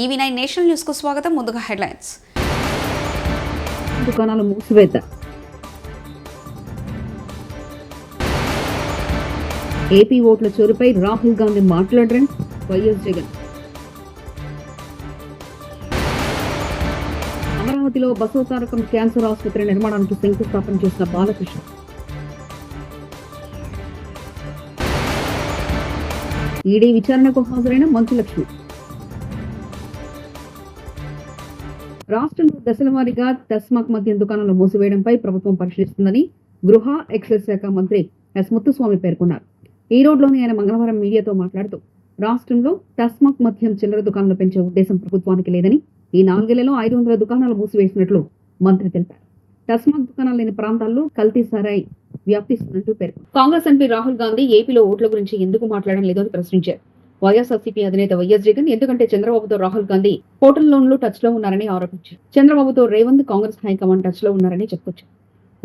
ఈవీ9 national news కు స్వాగతం. ముందుగా హెడ్లైన్స్. దుకాణాల మూసివేత. ఏపీ ఓట్ల చోరుపై రాహుల్ గాంధీ మాట్లాడరని వైఎస్ జగన్. అమరావతిలో బసవతారకం క్యాన్సర్ ఆసుపత్రి నిర్మాణానికి శంకుస్థాపన చేసిన బాలకృష్ణ. ఈడీ విచారణకు హాజరైన మంచులక్ష్మి. రాష్ట్రంలో దశల వారీగా టస్మాక్ మద్యం దుకాణాలు మూసివేయడంపై ప్రభుత్వం పరిశీలిస్తుందని గృహ ఎక్సైజ్ శాఖ మంత్రి ఎస్ ముత్తుస్వామి పేర్కొన్నారు. ఈ రోడ్లోని ఆయన మంగళవారం మీడియాతో మాట్లాడుతూ రాష్ట్రంలో టస్మాక్ మద్యం చిల్లర దుకాణాలు పెంచే ఉద్దేశం ప్రభుత్వానికి లేదని, ఈ 4 ఏళ్లలో 500 దుకాణాలు మూసివేసినట్లు మంత్రి తెలిపారు. టస్మాక్ దుకాణాలు లేని ప్రాంతాల్లో కల్తీ సారాయి వ్యాప్తిస్తున్నట్టు పేర్కొన్నారు. కాంగ్రెస్ ఎంపీ రాహుల్ గాంధీ ఏపీలో ఓట్ల గురించి ఎందుకు మాట్లాడడం లేదని ప్రశ్నించారు. వైఎస్ఆర్సీపీ అధినేత వైఎస్ జగన్ ఎందుకంటే చంద్రబాబుతో రాహుల్ గాంధీ హోటల్ లోన్లు టచ్ లో ఉన్నారని ఆరోపించారు. చంద్రబాబుతో రేవంత్ కాంగ్రెస్ హైకమాండ్ టచ్ లో ఉన్నారని చెప్పుకొచ్చారు.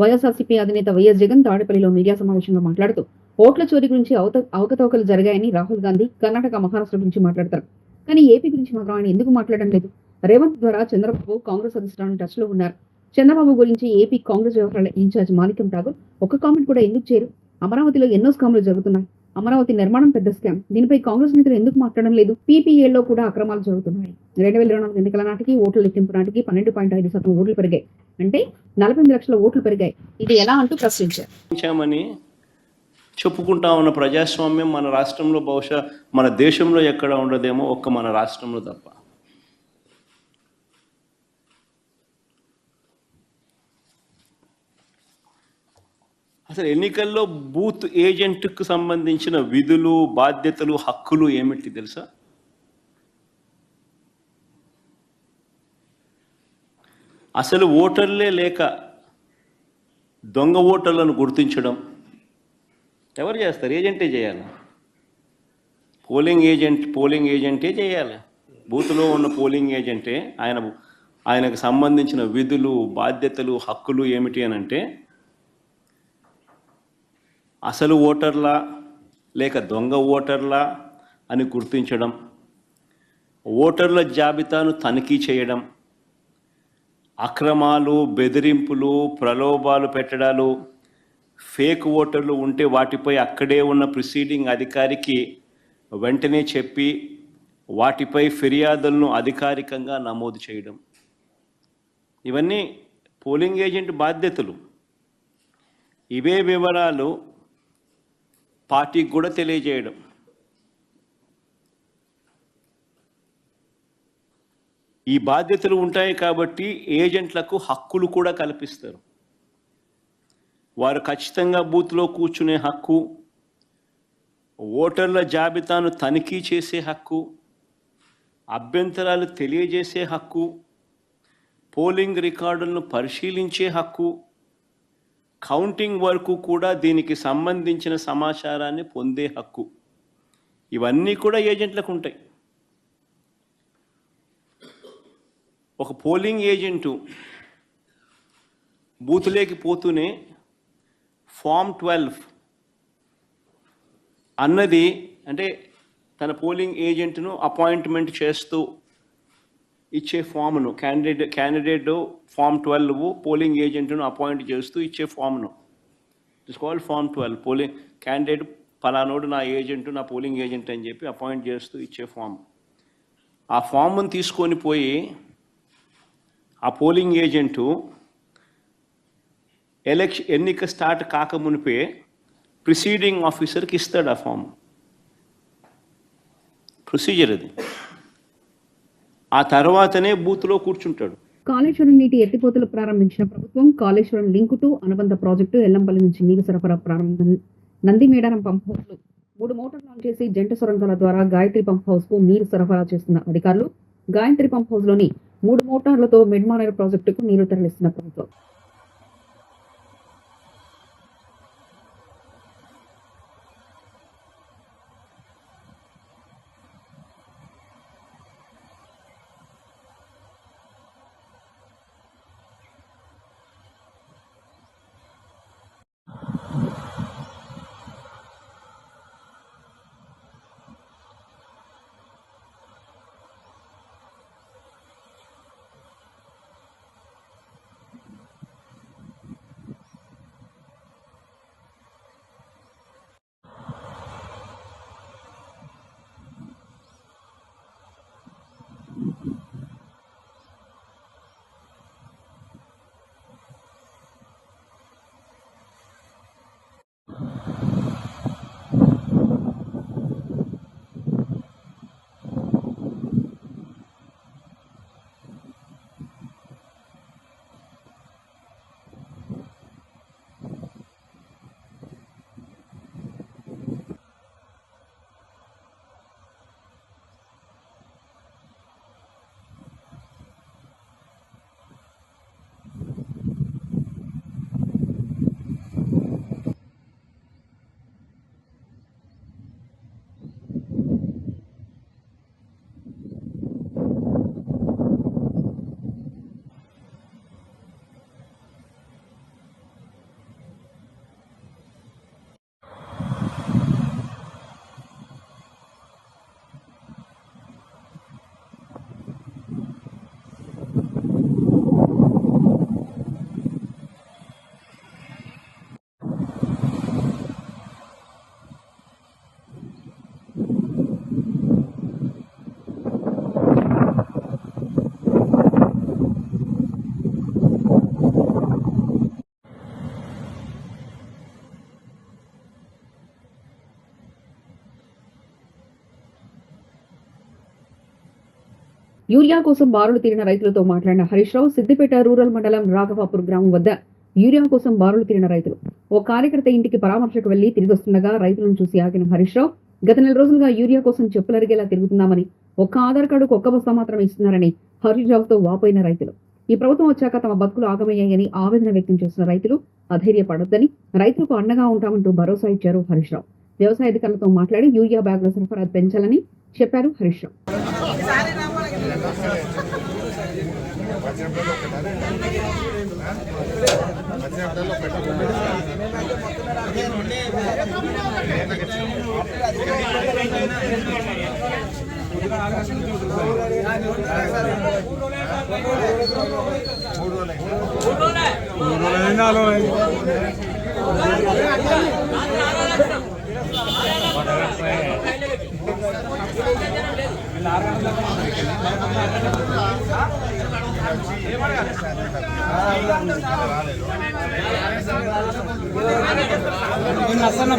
వైఎస్ఆర్సీపీ అధినేత వైఎస్ జగన్ తాడేపల్లిలో మీడియా సమావేశంలో మాట్లాడుతూ ఓట్ల చోరీ గురించి అవకతవకలు జరిగాయని రాహుల్ గాంధీ కర్ణాటక, మహారాష్ట్ర గురించి మాట్లాడతారు, కానీ ఏపీ గురించి మాత్రం ఆయన ఎందుకు మాట్లాడడం లేదు. రేవంత్ ద్వారా చంద్రబాబు కాంగ్రెస్ అధిష్టానం టచ్ లో ఉన్నారు. చంద్రబాబు గురించి ఏపీ కాంగ్రెస్ వ్యవహారాల ఇన్ఛార్జ్ మాణిక్యం ఠాగూర్ ఒక్క కామెంట్ కూడా ఎందుకు చేయరు? అమరావతిలో ఎన్నో స్కామ్లు జరుగుతున్నాయి. అమరావతి నిర్మాణం పెద్ద స్కామ్. దీనిపై కాంగ్రెస్ నేతలు ఎందుకు మాట్లాడడం లేదు? పీపీఏలో కూడా అక్రమాలు జరుగుతున్నాయి. 2024 ఎన్నికల నాటికి ఓట్ల లెక్కింపు నాటికి 12.5% ఓట్లు పెరిగాయి. అంటే 48 లక్షల ఓట్లు పెరిగాయి. ఇది ఎలా అంటూ ప్రశ్నించారు. చెప్పుకుంటా ఉన్న ప్రజాస్వామ్యం మన రాష్ట్రంలో బహుశా మన దేశంలో ఎక్కడ ఉండదేమో, ఒక్క మన రాష్ట్రంలో తప్ప. అసలు ఎన్నికల్లో బూత్ ఏజెంట్కు సంబంధించిన విధులు, బాధ్యతలు, హక్కులు ఏమిటి తెలుసా? అసలు ఓటర్లే లేక దొంగ ఓటర్లను గుర్తించడం ఎవరు చేస్తారు? ఏజెంటే చేయాలి. పోలింగ్ ఏజెంటే చేయాలి. బూత్లో ఉన్న పోలింగ్ ఏజెంటే ఆయనకు సంబంధించిన విధులు, బాధ్యతలు, హక్కులు ఏమిటి అని అంటే అసలు ఓటర్లా లేక దొంగ ఓటర్లా అని గుర్తించడం, ఓటర్ల జాబితాను తనిఖీ చేయడం, అక్రమాలు, బెదిరింపులు, ప్రలోభాలు పెట్టడాలు, ఫేక్ ఓటర్లు ఉంటే వాటిపై అక్కడే ఉన్న ప్రిసీడింగ్ అధికారికి వెంటనే చెప్పి వాటిపై ఫిర్యాదులను అధికారికంగా నమోదు చేయడం, ఇవన్నీ పోలింగ్ ఏజెంట్ బాధ్యతలు. ఇవే వివరాలు పార్టీకి కూడా తెలియజేయడం. ఈ బాధ్యతలు ఉంటాయి కాబట్టి ఏజెంట్లకు హక్కులు కూడా కల్పిస్తారు. వారు ఖచ్చితంగా బూత్లో కూర్చునే హక్కు, ఓటర్ల జాబితాను తనిఖీ చేసే హక్కు, అభ్యంతరాలు తెలియజేసే హక్కు, పోలింగ్ రికార్డులను పరిశీలించే హక్కు, కౌంటింగ్ వరకు కూడా దీనికి సంబంధించిన సమాచారాన్ని పొందే హక్కు, ఇవన్నీ కూడా ఏజెంట్లకు ఉంటాయి. ఒక పోలింగ్ ఏజెంటు బూత్లోకి పోతూనే ఫామ్ 12 అన్నది, అంటే తన పోలింగ్ ఏజెంట్ను అపాయింట్మెంట్ చేస్తూ ఇచ్చే ఫామ్ను, క్యాండిడేట్ ఫామ్ 12 పోలింగ్ ఏజెంట్ను అపాయింట్ చేస్తూ ఇచ్చే ఫామ్ను, it's called form 12. Polling candidate పలానోడు నా ఏజెంటు, నా పోలింగ్ ఏజెంట్ అని చెప్పి అపాయింట్ చేస్తూ ఇచ్చే ఫామ్. ఆ ఫామ్ను తీసుకొని పోయి ఆ పోలింగ్ ఏజెంటు ఎన్నిక స్టార్ట్ కాకమునిపే ప్రిసీడింగ్ ఆఫీసర్కి ఇస్తాడు ఆ ఫామ్. ప్రొసీజర్ అది. ఆ తర్వాతనే బూత్లో కూర్చుంటాడు. కాళేశ్వరం నీటి ఎత్తిపోతలు ప్రారంభించిన ప్రభుత్వం కాళేశ్వరం లింకు టు అనుబంధ ప్రాజెక్టు ఎల్లంపల్లి నుంచి నీరు సరఫరా ప్రారంభం. నందిమేడారం పంప్ హౌస్ లో 3 మోటార్లు ఆన్ చేసి జంట సొరంగాల ద్వారా గాయత్రి పంప్ హౌస్ కు నీరు సరఫరా చేస్తున్న అధికారులు, గాయత్రి పంప్ హౌస్ లోని 3 మోటార్లతో మిడ్మానేరు ప్రాజెక్టుకు నీరు తరలిస్తున్న ప్రభుత్వం. యూరియా కోసం బారులు తీరిన రైతులతో మాట్లాడిన హరీష్ రావు సిద్దిపేట రూరల్ మండలం రాఘవాపూర్ గ్రామం వద్ద యూరియా కోసం బారులు తీరిన రైతులు ఓ కార్యకర్త ఇంటికి పరామర్శకు వెళ్లి తిరిగి వస్తుండగా రైతులను చూసి ఆగిన హరీష్ రావు గత 4 రోజులుగా యూరియా కోసం చెప్పులరిగేలా తిరుగుతున్నామని ఒక్క ఆధార్ కార్డుకు ఒక్క బస్తా మాత్రం ఇస్తున్నారని హరీష్ రావుతో వాపోయిన రైతులు ఈ ప్రభుత్వం వచ్చాక తమ బతుకులు ఆగమయ్యాయని ఆవేదన వ్యక్తం చేసిన రైతులు అధైర్యపడొద్దని రైతులకు అండగా ఉంటామంటూ భరోసా ఇచ్చారు హరీష్ రావు. వ్యవసాయ అధికారులతో మాట్లాడి యూరియా బ్యాగుల సరఫరా పెంచాలని చెప్పారు హరీష్ రావు.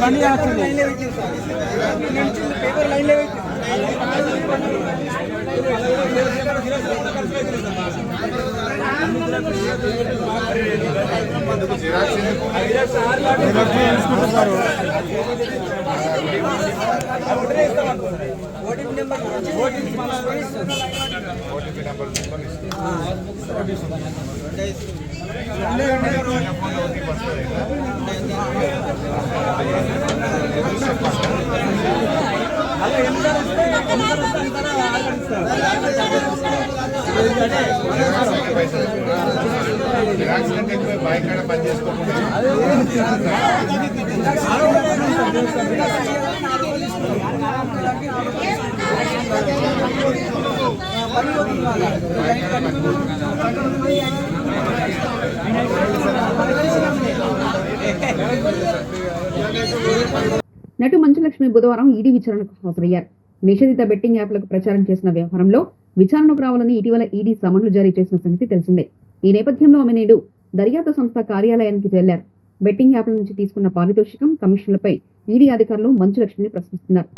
బండి పేపర్ లైన్ బైక్ పని చేసుకోకుండా నటు మంచులక్ష్మి బుధవారం ఈడీ విచారణకు హాజరయ్యారు. నిషేధిత బెట్టింగ్ యాప్లకు ప్రచారం చేసిన వ్యవహారంలో విచారణకు రావాలని ఇటీవల ఈడీ సమన్లు జారీ చేసిన సంగతి తెలిసిందే. ఈ నేపథ్యంలో ఆమె నేడు దర్యాప్తు సంస్థ కార్యాలయానికి వెళ్లారు. బెట్టింగ్ యాప్ల నుంచి తీసుకున్న పారితోషికం, కమిషన్లపై ఈడీ అధికారులు మంచులక్ష్మిని ప్రశ్నిస్తున్నారు.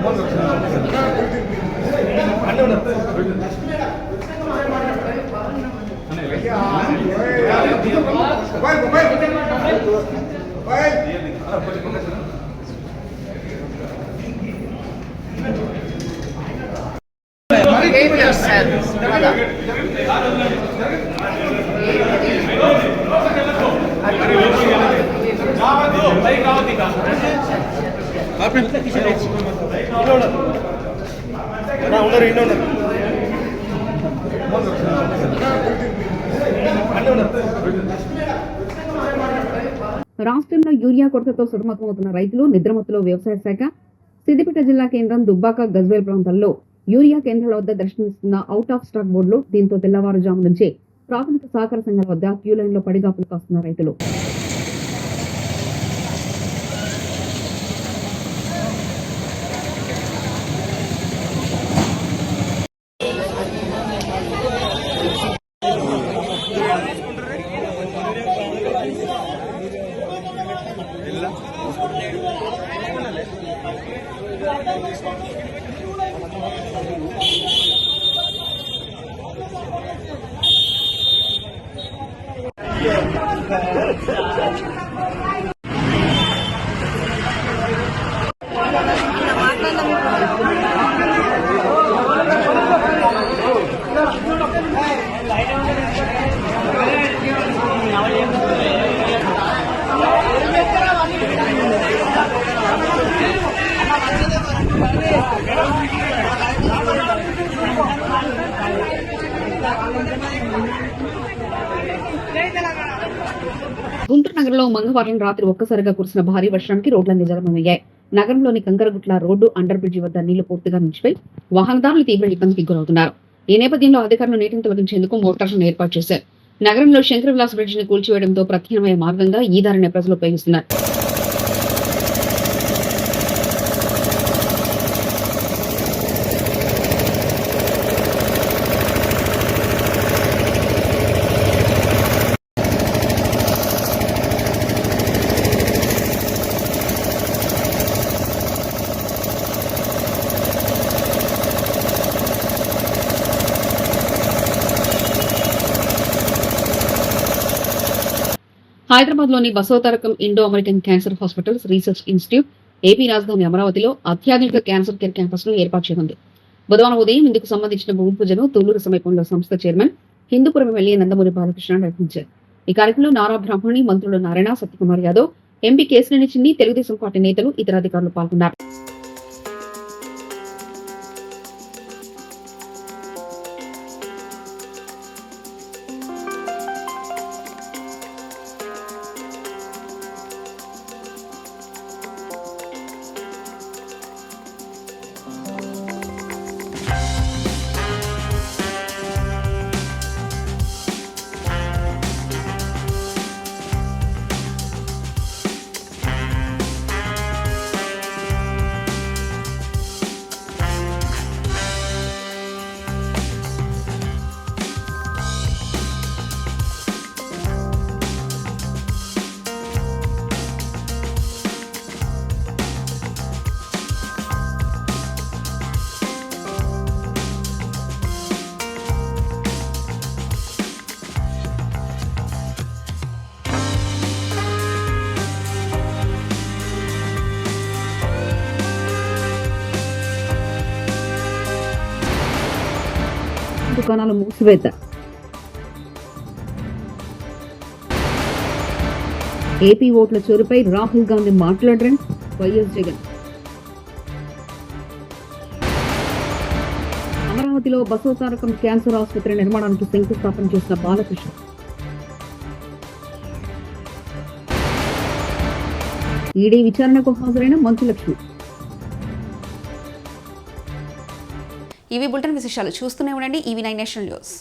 రాష్ట్రంలో యూరియా కొరతతో సతమతమవుతున్న రైతులు నిద్రమత్తులో వ్యవసాయ శాఖ సిద్దిపేట జిల్లా కేంద్రం దుబ్బాక గజ్వేల్ ప్రాంతాల్లో యూరియా కేంద్రాల వద్ద దర్శనమిస్తున్న అవుట్ ఆఫ్ స్టాక్ బోర్డులు. దీంతో తెల్లవారుజాము నుంచే ప్రాథమిక సహకార సంఘాల వద్ద క్యూ లైన్ లో పడిగాపులు కాస్తున్న రైతులు. గుంటూరు నగరంలో మంగళవారం రాత్రి ఒక్కసారిగా కురిసిన భారీ వర్షానికి రోడ్లన్నీ జలమయ్యాయి. నగరంలోని కంకరగుట్ల రోడ్డు అండర్ బ్రిడ్జి వద్ద నీళ్లు పూర్తిగా నిలిచిపోయి వాహనదారులు తీవ్ర ఇబ్బందికి గురవుతున్నారు. ఈ నేపథ్యంలో అధికారులు నీటిని తొలగించేందుకు మోటార్లను ఏర్పాటు చేశారు. నగరంలో శంకర విలాస్ బ్రిడ్జిని కూల్చివేయడంతో ప్రత్యామ్నాయ మార్గంగా ఈ దారిని ప్రజలు ఉపయోగిస్తున్నారు. హైదరాబాద్లోని Basavatarakam Indo American cancer hospitals research institute AP రాజధాని అమరావతిలో అత్యాధునిక క్యాన్సర్ కేర్ క్యాంపస్ ను ఏర్పాటు చేయనుంది. బుధవారం ఉదయం ఇందుకు సంబంధించిన భూమి పూజను తుళ్లూరు సమీపంలో సంస్థ చైర్మన్ హిందూపురం ఎమ్మెల్యే నందమూరి బాలకృష్ణ నిర్వహించారు. ఈ కార్యక్రమంలో నారా బ్రాహ్మణి, మంత్రులు నారాయణ, సత్యకుమార్ యాదవ్, ఎంపీ కేశినేని చిన్ని, తెలుగుదేశం పార్టీ నేతలు, ఇతర అధికారులు పాల్గొన్నారు. దుకాణాలు మూసివేత. ఏపీ ఓట్ల చోరుపై రాహుల్ గాంధీ మాట్లాడరని వైఎస్ జగన్. అమరావతిలో బసవతారకం క్యాన్సర్ ఆసుపత్రి నిర్మాణానికి శంకుస్థాపన చేసిన బాలకృష్ణ. ఈడీ విచారణకు హాజరైన మంచులక్ష్మి. ఇవి బులెటిన్ విశేషాలు. చూస్తూనే ఉండండి EV9 నేషనల్ న్యూస్.